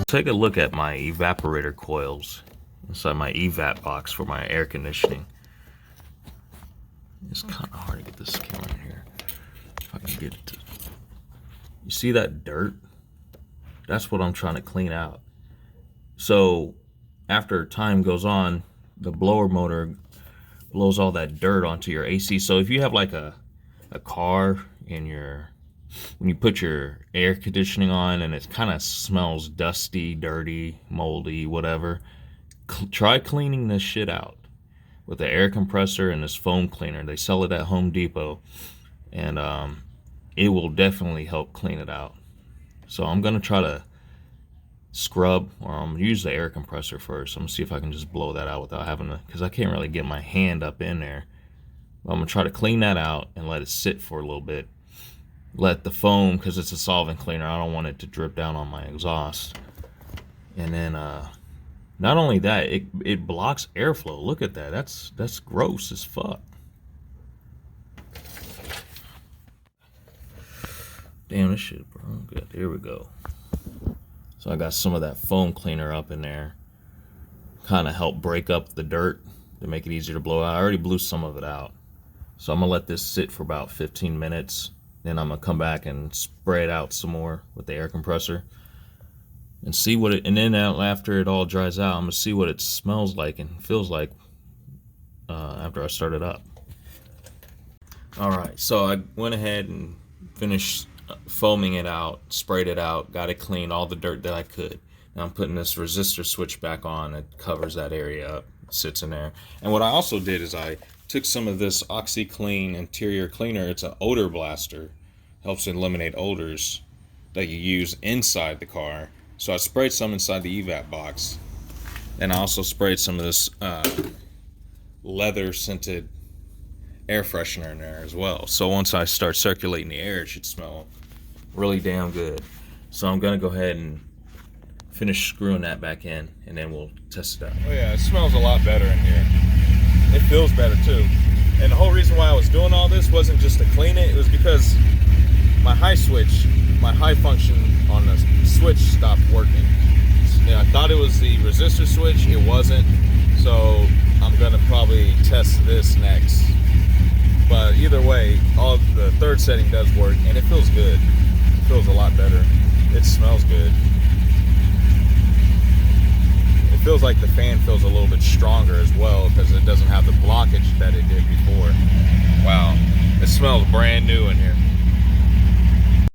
Take a look at my evaporator coils inside my evap box for my air conditioning. It's kind of hard to get this camera in here. If I can get it to... You see that dirt? That's what I'm trying to clean out. So after time goes on, the blower motor blows all that dirt onto your AC. So if you have like a car in your... When you put your air conditioning on and it kind of smells dusty, dirty, moldy, whatever, try cleaning this shit out with the air compressor and this foam cleaner. They sell it at Home Depot, and it will definitely help clean it out. So I'm going to try to scrub, or I'm going to use the air compressor first. I'm going to see if I can just blow that out without having to, because I can't really get my hand up in there. But I'm going to try to clean that out and let it sit for a little bit. Let the foam, because it's a solvent cleaner, I don't want it to drip down on my exhaust. And then not only that, it blocks airflow. Look at that. That's gross as fuck. Damn, this shit, bro. Good. Here we go. So I got some of that foam cleaner up in there. Kind of help break up the dirt to make it easier to blow out. I already blew some of it out. So I'm going to let this sit for about 15 minutes. Then I'm gonna come back and spray it out some more with the air compressor and see what it, and then after it all dries out, I'm gonna see what it smells like and feels like after I start it up. Alright, so I went ahead and finished foaming it out, sprayed it out, got it clean, all the dirt that I could. Now I'm putting this resistor switch back on. It covers that area up, sits in there. And what I also did is I took some of this OxyClean interior cleaner. It's an odor blaster, helps eliminate odors that you use inside the car. So I sprayed some inside the evap box, and I also sprayed some of this leather scented air freshener in there as well. So once I start circulating the air, it should smell really damn good. So I'm gonna go ahead and finish screwing that back in, and then we'll test it out. Oh yeah, it smells a lot better in here. It feels better too. And the whole reason why I was doing all this wasn't just to clean it. It was because my high switch, my high function on the switch stopped working. Yeah, I thought it was the resistor switch. It wasn't. So I'm gonna probably test this next. But either way, all the third setting does work, and it feels good. It feels a lot better. It smells good. Feels like the fan feels a little bit stronger as well because it doesn't have the blockage that it did before. Wow, it smells brand new in here.